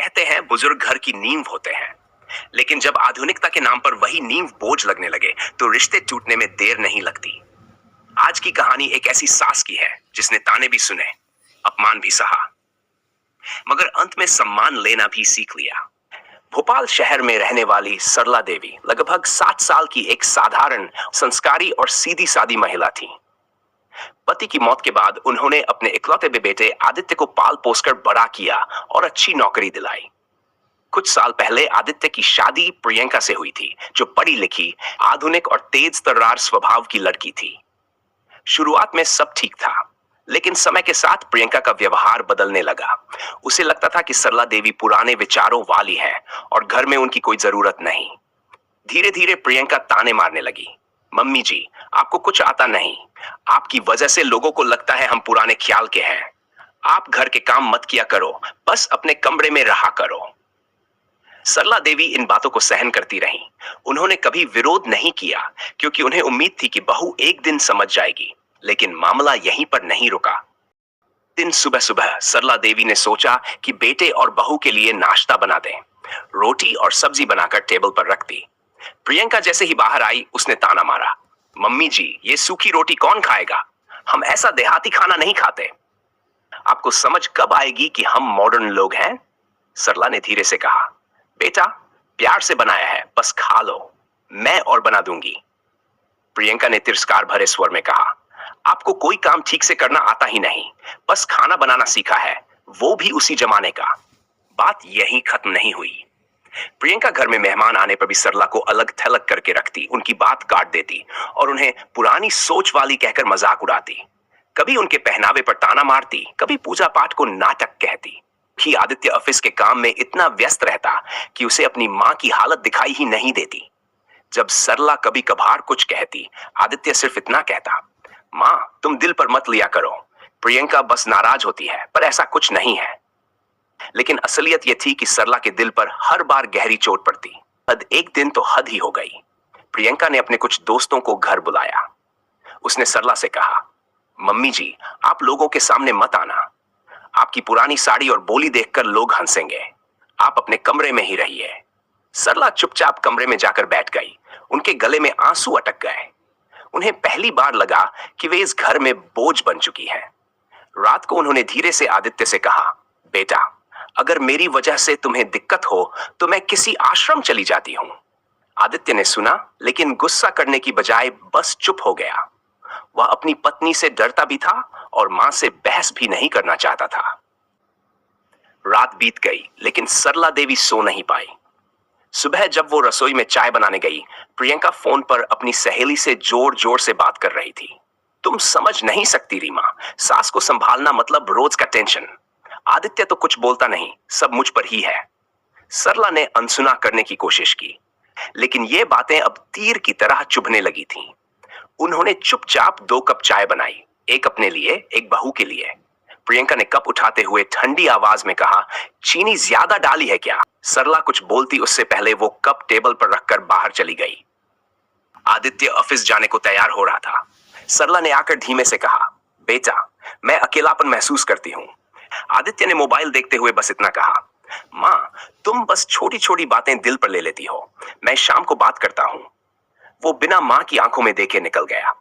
कहते हैं बुजुर्ग घर की नींव होते हैं, लेकिन जब आधुनिकता के नाम पर वही नींव बोझ लगने लगे तो रिश्ते टूटने में देर नहीं लगती। आज की कहानी एक ऐसी सास की है जिसने ताने भी सुने, अपमान भी सहा, मगर अंत में सम्मान लेना भी सीख लिया। भोपाल शहर में रहने वाली सरला देवी लगभग 60 साल की एक साधारण, संस्कारी और सीधी सादी महिला थी। पति की मौत के बाद उन्होंने अपने इकलौते बेटे आदित्य को पाल पोसकर बड़ा किया और अच्छी नौकरी दिलाई। कुछ साल पहले आदित्य की शादी प्रियंका से हुई थी, जो पढ़ी लिखी, आधुनिक और तेज तर्रार स्वभाव की लड़की थी। शुरुआत में सब ठीक था, लेकिन समय के साथ प्रियंका का व्यवहार बदलने लगा। उसे लगता था कि सरला देवी पुराने विचारों वाली है और घर में उनकी कोई जरूरत नहीं। धीरे धीरे प्रियंका ताने मारने लगी, मम्मी जी, आपको कुछ आता नहीं, आपकी वजह से लोगों को लगता है हम पुराने ख्याल के हैं। आप घर के काम मत किया करो, बस अपने कमरे में रहा करो। सरला देवी इन बातों को सहन करती रहीं। उन्होंने कभी विरोध नहीं किया, क्योंकि उन्हें उम्मीद थी कि बहू एक दिन समझ जाएगी। लेकिन मामला यहीं पर नहीं रुका। दिन सुबह सुबह सरला देवी ने सोचा कि बेटे और बहू के लिए नाश्ता बना दें। रोटी और सब्जी बनाकर टेबल पर रख दी। प्रियंका जैसे ही बाहर आई, उसने ताना मारा, मम्मी जी, ये सूखी रोटी कौन खाएगा? हम ऐसा देहाती खाना नहीं खाते। आपको समझ कब आएगी कि हम मॉडर्न लोग हैं? सरला ने धीरे से कहा, बेटा, प्यार से बनाया है, बस खा लो, मैं और बना दूंगी। प्रियंका ने तिरस्कार भरे स्वर में कहा, आपको कोई काम ठीक से करना आता ही नहीं, बस खाना बनाना सीखा है, वो भी उसी जमाने का। बात यहीं खत्म नहीं हुई। प्रियंका घर में मेहमान आने पर भी सरला को अलग थलग करके रखती, उनकी बात काट देती और उन्हें पुरानी सोच वाली कहकर मजाक उड़ाती। कभी उनके पहनावे पर ताना मारती, कभी पूजा पाठ को नाटक कहती। कि आदित्य ऑफिस के काम में इतना व्यस्त रहता कि उसे अपनी मां की हालत दिखाई ही नहीं देती। जब सरला कभी कभार कुछ कहती, आदित्य सिर्फ इतना कहता, मां, तुम दिल पर मत लिया करो, प्रियंका बस नाराज होती है, पर ऐसा कुछ नहीं है। लेकिन असलियत यह थी कि सरला के दिल पर हर बार गहरी चोट पड़ती। एक दिन तो हद ही हो गई। प्रियंका ने अपने कुछ दोस्तों को घर बुलाया। उसने सरला से कहा, मम्मी जी, आप लोगों के सामने मत आना, आपकी पुरानी साड़ी और बोली देखकर लोग हंसेंगे, आप अपने कमरे में ही रहिए। सरला चुपचाप कमरे में जाकर बैठ गई। उनके गले में आंसू अटक गए। उन्हें पहली बार लगा कि वे इस घर में बोझ बन चुकी हैं। रात को उन्होंने धीरे से आदित्य से कहा, बेटा, अगर मेरी वजह से तुम्हें दिक्कत हो तो मैं किसी आश्रम चली जाती हूं। आदित्य ने सुना, लेकिन गुस्सा करने की बजाय बस चुप हो गया। वह अपनी पत्नी से डरता भी था और मां से बहस भी नहीं करना चाहता था। रात बीत गई, लेकिन सरला देवी सो नहीं पाई। सुबह जब वो रसोई में चाय बनाने गई, प्रियंका फोन पर अपनी सहेली से जोर जोर से बात कर रही थी। तुम समझ नहीं सकती रीमा, सास को संभालना मतलब रोज का टेंशन। आदित्य तो कुछ बोलता नहीं, सब मुझ पर ही है। सरला ने अनसुना करने की कोशिश की, लेकिन ये बातें अब तीर की तरह चुभने लगी थीं। उन्होंने चुपचाप 2 कप चाय बनाई, एक अपने लिए, एक बहू के लिए। प्रियंका ने कप उठाते हुए ठंडी आवाज में कहा, चीनी ज्यादा डाली है क्या? सरला कुछ बोलती उससे पहले वो कप टेबल पर रखकर बाहर चली गई। आदित्य ऑफिस जाने को तैयार हो रहा था। सरला ने आकर धीमे से कहा, बेटा, मैं अकेलापन महसूस करती हूँ। आदित्य ने मोबाइल देखते हुए बस इतना कहा, मां, तुम बस छोटी छोटी बातें दिल पर ले लेती हो, मैं शाम को बात करता हूँ। वो बिना मां की आंखों में देखे निकल गया।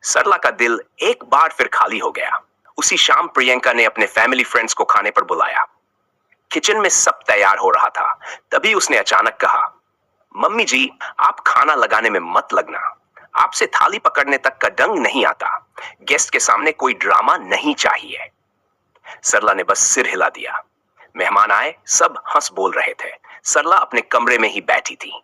सरला का दिल एक बार फिर खाली हो गया। उसी शाम प्रियंका ने अपने फैमिली फ्रेंड्स को खाने पर बुलाया। किचन में सब तैयार हो रहा था, तभी उसने अचानक कहा, मम्मी जी, आप खाना लगाने में मत लगना, आपसे थाली पकड़ने तक का ढंग नहीं आता, गेस्ट के सामने कोई ड्रामा नहीं चाहिए। सरला ने बस सिर हिला दिया। मेहमान आए, सब हंस बोल रहे थे। सरला अपने कमरे में ही बैठी थी।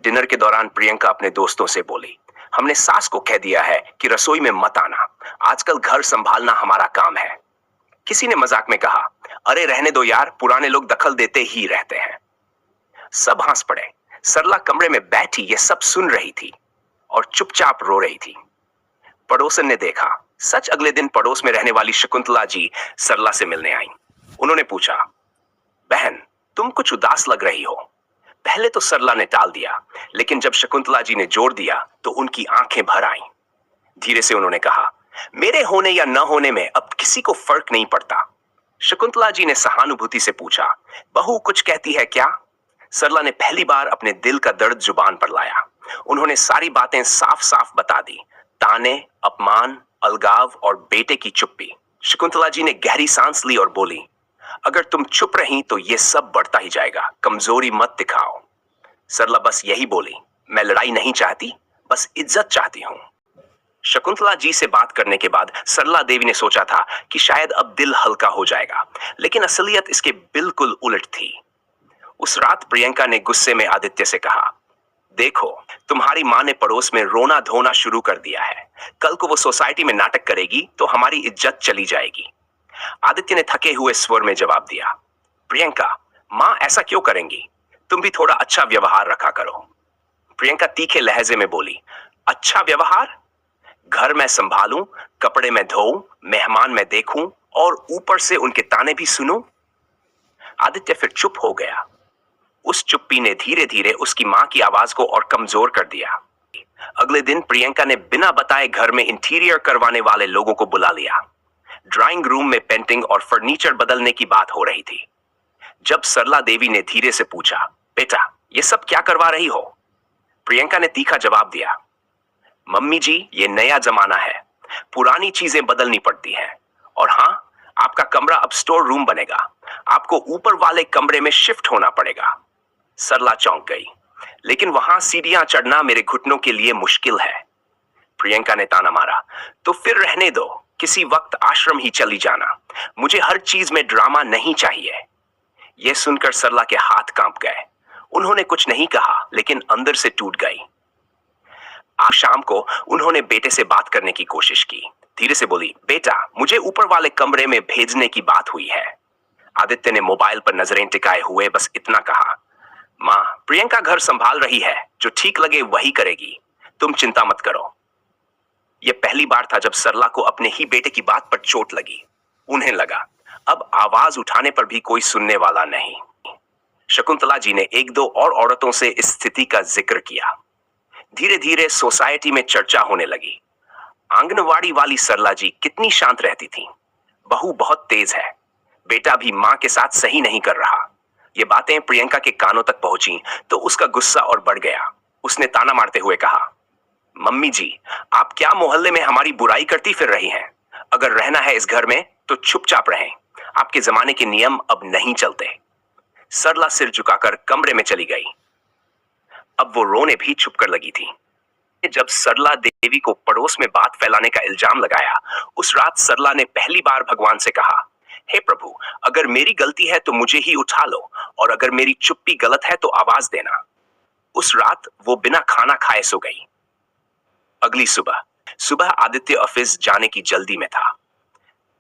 डिनर के दौरान प्रियंका अपने दोस्तों से बोली, हमने सास को कह दिया है कि रसोई में मत आना, आजकल घर संभालना हमारा काम है। किसी ने मजाक में कहा, अरे रहने दो यार, पुराने लोग दखल देते ही रहते हैं। सब हंस पड़े। सरला कमरे में बैठी ये सब सुन रही थी और चुपचाप रो रही थी। पड़ोसन ने देखा। सच अगले दिन पड़ोस में रहने वाली शकुंतला जी सरला से मिलने आई। उन्होंने पूछा, बहन, तुम कुछ उदास लग रही हो। पहले तो सरला ने टाल दिया, लेकिन जब शकुंतला जी ने जोर दिया तो उनकी आंखें भर आईं। धीरे से उन्होंने कहा, मेरे होने या न होने में अब किसी को फर्क नहीं पड़ता। शकुंतला जी ने सहानुभूति से पूछा, बहू कुछ कहती है क्या? सरला ने पहली बार अपने दिल का दर्द जुबान पर लाया। उन्होंने सारी बातें साफ साफ बता दी। ताने, अपमान, अलगाव और बेटे की चुप्पी। शकुंतला जी ने गहरी सांस ली और बोली, अगर तुम चुप रही तो ये सब बढ़ता ही जाएगा, कमजोरी मत दिखाओ। सरला बस यही बोली, मैं लड़ाई नहीं चाहती, बस इज्जत चाहती हूं। शकुंतला जी से बात करने के बाद सरला देवी ने सोचा था कि शायद अब दिल हल्का हो जाएगा, लेकिन असलियत इसके बिल्कुल उलट थी। उस रात प्रियंका ने गुस्से में आदित्य से कहा, देखो, तुम्हारी माँ ने पड़ोस में रोना धोना शुरू कर दिया है। कल को वो सोसाइटी में नाटक करेगी तो हमारी इज्जत चली जाएगी। आदित्य ने थके हुए स्वर में जवाब दिया, प्रियंका, माँ ऐसा क्यों करेंगी? तुम भी थोड़ा अच्छा व्यवहार रखा करो। प्रियंका तीखे लहजे में बोली, अच्छा व्यवहार? घर में संभालूं, कपड़े में धोऊं, मेहमान में देखूं और ऊपर से उनके ताने भी सुनूं? आदित्य फिर चुप हो गया। उस चुप्पी ने धीरे धीरे उसकी मां की आवाज को और कमजोर कर दिया। अगले दिन प्रियंका ने बिना बताए घर में इंटीरियर करवाने वाले लोगों को बुला लिया। ड्राइंग रूम में पेंटिंग और फर्नीचर बदलने की बात हो रही थी। जब सरला देवी ने धीरे से पूछा, बेटा ये सब क्या करवा रही हो? प्रियंका ने तीखा जवाब दिया, मम्मी जी, ये नया जमाना है, पुरानी चीजें बदलनी पड़ती हैं। और हाँ, आपका कमरा अब स्टोर रूम बनेगा, आपको ऊपर वाले कमरे में शिफ्ट होना पड़ेगा। सरला चौंक गई, लेकिन वहां सीढ़ियां चढ़ना मेरे घुटनों के लिए मुश्किल है। प्रियंका ने ताना मारा, तो फिर रहने दो, किसी वक्त आश्रम ही चली जाना। मुझे हर चीज में ड्रामा नहीं चाहिए। यह सुनकर सरला के हाथ कांप गए। उन्होंने कुछ नहीं कहा, लेकिन अंदर से टूट गई। आज शाम को उन्होंने बेटे से बात करने की कोशिश की। धीरे से बोली, बेटा मुझे ऊपर वाले कमरे में भेजने की बात हुई है। आदित्य ने मोबाइल पर नजरें टिकाए हुए बस इतना कहा, मां, प्रियंका घर संभाल रही है, जो ठीक लगे वही करेगी, तुम चिंता मत करो। यह पहली बार था जब सरला को अपने ही बेटे की बात पर चोट लगी। उन्हें लगा अब आवाज उठाने पर भी कोई सुनने वाला नहीं। शकुंतला जी ने एक दो और औरतों से इस स्थिति का जिक्र किया। धीरे धीरे सोसाइटी में चर्चा होने लगी। आंगनवाड़ी वाली सरला जी कितनी शांत रहती थी, बहू बहुत तेज है, बेटा भी मां के साथ सही नहीं कर रहा। ये बातें प्रियंका के कानों तक पहुंची तो उसका गुस्सा और बढ़ गया। उसने ताना मारते हुए कहा, मम्मी जी, आप क्या मोहल्ले में हमारी बुराई करती फिर रही हैं? अगर रहना है इस घर में तो चुपचाप रहें, आपके जमाने के नियम अब नहीं चलते। सरला सिर झुकाकर कमरे में चली गई। अब वो रोने भी छुप कर लगी थी। जब सरला देवी को पड़ोस में बात फैलाने का इल्जाम लगाया, उस रात सरला ने पहली बार भगवान से कहा, हे प्रभु, अगर मेरी गलती है तो मुझे ही उठा लो, और अगर मेरी चुप्पी गलत है तो आवाज देना। उस रात वो बिना खाना खाए सो गई। अगली सुबह सुबह आदित्य ऑफिस जाने की जल्दी में था।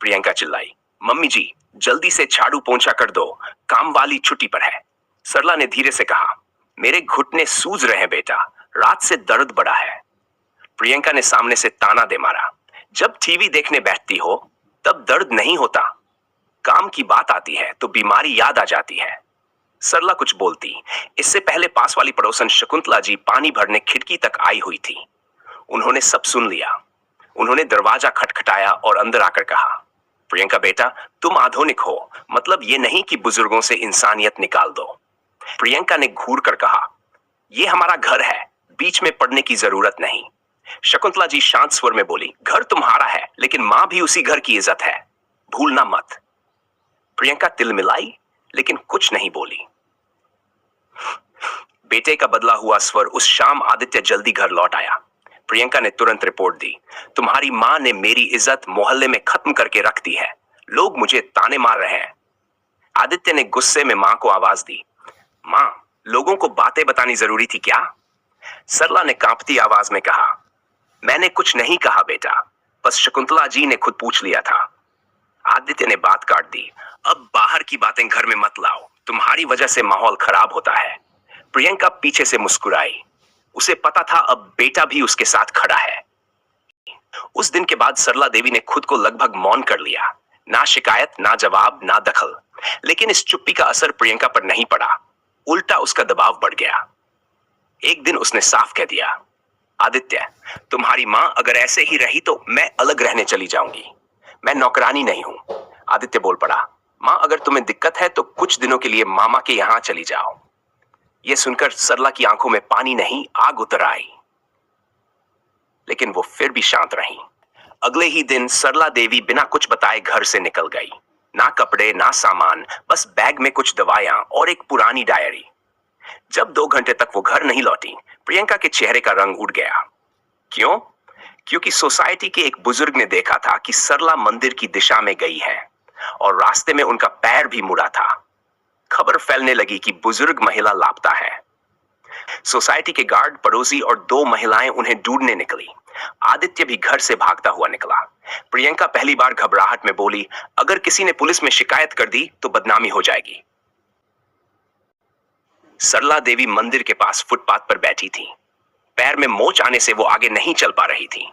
प्रियंका चिल्लाई, मम्मी जी, जल्दी से झाड़ू पोंछा कर दो, काम वाली छुट्टी पर है। सरला ने धीरे से कहा, मेरे घुटने सूज रहे हैं बेटा, रात से दर्द बढ़ा है। प्रियंका ने सामने से ताना दे मारा, जब टीवी देखने बैठती हो तब दर्द नहीं होता, काम की बात आती है तो बीमारी याद आ जाती है। सरला कुछ बोलती, इससे पहले पास वाली पड़ोसन शकुंतला जी पानी भरने खिड़की तक आई हुई थी। उन्होंने सब सुन लिया। उन्होंने दरवाजा खटखटाया और अंदर आकर कहा, प्रियंका बेटा, तुम आधुनिक हो, मतलब ये नहीं कि बुजुर्गों से इंसानियत निकाल दो। प्रियंका ने घूर कर कहा, ये हमारा घर है, बीच में पड़ने की जरूरत नहीं। शकुंतला जी शांत स्वर में बोली, घर तुम्हारा है, लेकिन मां भी उसी घर की इज्जत है, भूलना मत। प्रियंका तिलमिलाई, लेकिन कुछ नहीं बोली। बेटे का बदला हुआ स्वर उस शाम आदित्य जल्दी घर लौट आया। प्रियंका ने तुरंत रिपोर्ट दी, तुम्हारी मां ने मेरी इज्जत मोहल्ले में खत्म करके रख दी है, लोग मुझे ताने मार रहे हैं। आदित्य ने गुस्से में मां को आवाज दी, मां, लोगों को बातें बतानी जरूरी थी क्या? सरला ने कांपती आवाज में कहा, मैंने कुछ नहीं कहा बेटा, बस शकुंतला जी ने खुद पूछ लिया था। आदित्य ने बात काट दी, अब बाहर की बातें घर में मत लाओ, तुम्हारी वजह से माहौल खराब होता है। प्रियंका पीछे से मुस्कुराई। उसे पता था अब बेटा भी उसके साथ खड़ा है। उस दिन के बाद सरला देवी ने खुद को लगभग मौन कर लिया, ना शिकायत, ना जवाब, ना दखल। लेकिन इस चुप्पी का असर प्रियंका पर नहीं पड़ा, उल्टा उसका दबाव बढ़ गया। एक दिन उसने साफ कह दिया, आदित्य, तुम्हारी मां अगर ऐसे ही रही तो मैं अलग रहने चली जाऊंगी, मैं नौकरानी नहीं हूं। आदित्य बोल पड़ा, माँ, अगर तुम्हें दिक्कत है तो कुछ दिनों के लिए मामा के यहाँ चली जाओ। यह सुनकर सरला की आंखों में पानी नहीं, आग उतर आई, लेकिन वो फिर भी शांत रही। अगले ही दिन सरला देवी बिना कुछ बताए घर से निकल गई। ना कपड़े, ना सामान, बस बैग में कुछ दवाइयां और एक पुरानी डायरी। जब 2 घंटे तक वो घर नहीं लौटी, प्रियंका के चेहरे का रंग उड़ गया। क्यों? क्योंकि सोसाइटी के एक बुजुर्ग ने देखा था कि सरला मंदिर की दिशा में गई है और रास्ते में उनका पैर भी मुड़ा था। खबर फैलने लगी कि बुजुर्ग महिला लापता है। सोसाइटी के गार्ड, पड़ोसी और 2 महिलाएं उन्हें ढूंढने निकली। आदित्य भी घर से भागता हुआ निकला। प्रियंका पहली बार घबराहट में बोली, अगर किसी ने पुलिस में शिकायत कर दी तो बदनामी हो जाएगी। सरला देवी मंदिर के पास फुटपाथ पर बैठी थी। पैर में मोच आने से वो आगे नहीं चल पा रही थी।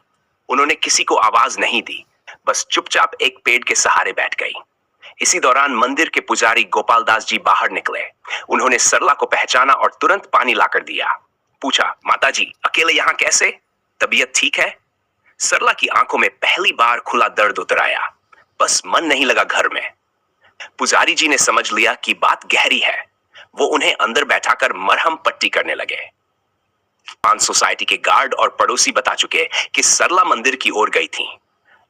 उन्होंने किसी को आवाज नहीं दी, बस चुपचाप एक पेड़ के सहारे बैठ गई। इसी दौरान मंदिर के पुजारी गोपाल दास जी बाहर निकले। उन्होंने सरला को पहचाना और तुरंत पानी लाकर दिया। पूछा, माताजी अकेले यहाँ कैसे? तबीयत ठीक है? सरला की आंखों में पहली बार खुला दर्द उतर आया। बस मन नहीं लगा घर में। पुजारी जी ने समझ लिया कि बात गहरी है। वो उन्हें अंदर बैठाकर मरहम पट्टी करने लगे। सोसाइटी के गार्ड और पड़ोसी बता चुके कि सरला मंदिर की ओर गई थी।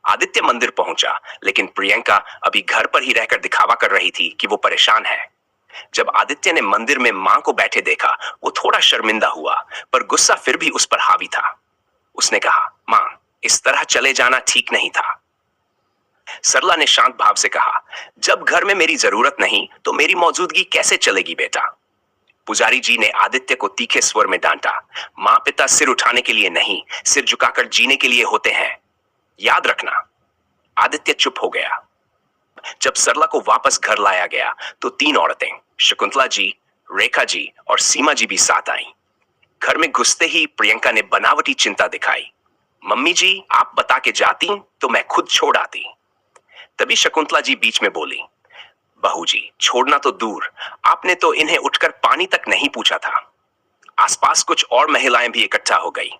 आदित्य मंदिर पहुंचा, लेकिन प्रियंका अभी घर पर ही रहकर दिखावा कर रही थी कि वो परेशान है। जब आदित्य ने मंदिर में मां को बैठे देखा, वो थोड़ा शर्मिंदा हुआ, पर गुस्सा फिर भी उस पर हावी था। उसने कहा, मां, इस तरह चले जाना ठीक नहीं था। सरला ने शांत भाव से कहा, जब घर में मेरी जरूरत नहीं तो मेरी मौजूदगी कैसे चलेगी बेटा? पुजारी जी ने आदित्य को तीखे स्वर में डांटा। मां पिता सिर उठाने के लिए नहीं, सिर झुकाकर जीने के लिए होते हैं, याद रखना। आदित्य चुप हो गया। जब सरला को वापस घर लाया गया तो 3 औरतें, शकुंतला जी, रेखा जी और सीमा जी भी साथ आईं। घर में घुसते ही प्रियंका ने बनावटी चिंता दिखाई। मम्मी जी, आप बता के जाती तो मैं खुद छोड़ आती। तभी शकुंतला जी बीच में बोली, बहू जी, छोड़ना तो दूर, आपने तो इन्हें उठकर पानी तक नहीं पूछा था। आसपास कुछ और महिलाएं भी इकट्ठा हो गई।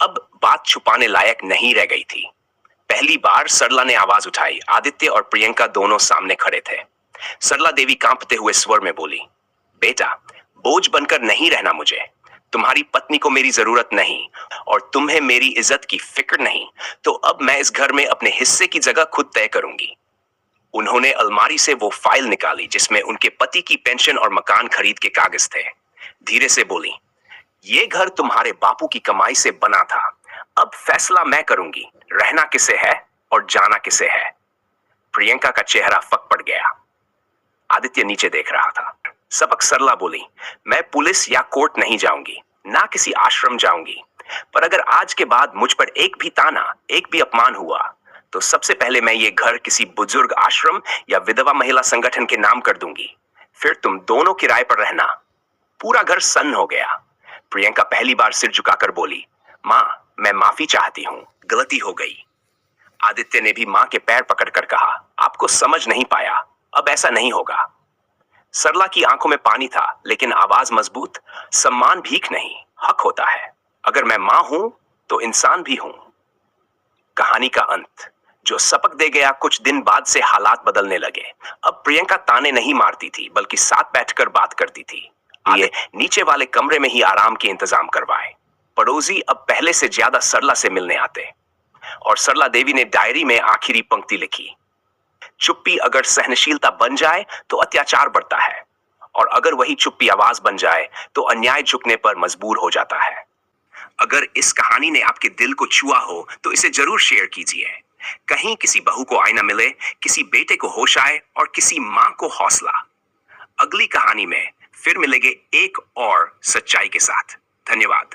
अब बात छुपाने लायक नहीं रह गई थी। पहली बार सरला ने आवाज उठाई। आदित्य और प्रियंका दोनों सामने खड़े थे। सरला देवी कांपते हुए स्वर में बोली, बेटा, बोझ बनकर नहीं रहना मुझे। तुम्हारी पत्नी को मेरी जरूरत नहीं और तुम्हें मेरी इज्जत की फिक्र नहीं, तो अब मैं इस घर में अपने हिस्से की जगह खुद तय करूंगी। उन्होंने अलमारी से वो फाइल निकाली जिसमें उनके पति की पेंशन और मकान खरीद के कागज थे। धीरे से बोली, ये घर तुम्हारे बापू की कमाई से बना था। अब फैसला मैं करूंगी, रहना किसे है और जाना किसे है। प्रियंका का चेहरा फक पड़ गया। आदित्य नीचे देख रहा था। सबक सरला बोली, मैं पुलिस या कोर्ट नहीं जाऊंगी, ना किसी आश्रम जाऊंगी, पर अगर आज के बाद मुझ पर एक भी ताना, एक भी अपमान हुआ तो सबसे पहले मैं ये घर किसी बुजुर्ग आश्रम या विधवा महिला संगठन के नाम कर दूंगी। फिर तुम दोनों किराए पर रहना। पूरा घर सन्न हो गया। प्रियंका पहली बार सिर झुकाकर बोली, मां, मैं माफी चाहती हूं, गलती हो गई। आदित्य ने भी मां के पैर पकड़कर कहा, आपको समझ नहीं पाया, अब ऐसा नहीं होगा। सरला की आंखों में पानी था, लेकिन आवाज मजबूत, सम्मान भीख नहीं, हक होता है। अगर मैं मां हूं तो इंसान भी हूं। कहानी का अंत। जो सबक दे गया, कुछ दिन बाद से हालात बदलने लगे। अब प्रियंका ताने नहीं मारती थी, बल्कि साथ बैठकर बात करती थी। ये नीचे वाले कमरे में ही आराम के इंतजाम करवाए। पड़ोसी अब पहले से ज्यादा सरला से मिलने आते और सरला देवी ने डायरी में आखिरी पंक्ति लिखी, चुप्पी अगर सहनशीलता बन जाए तो अत्याचार बढ़ता है, और अगर वही चुप्पी आवाज बन जाए तो अन्याय झुकने पर मजबूर हो जाता है। अगर इस कहानी ने आपके दिल को छुआ हो तो इसे जरूर शेयर कीजिए। कहीं किसी बहू को आईना मिले, किसी बेटे को होश आए और किसी मां को हौसला। अगली कहानी में फिर मिलेंगे एक और सच्चाई के साथ। धन्यवाद।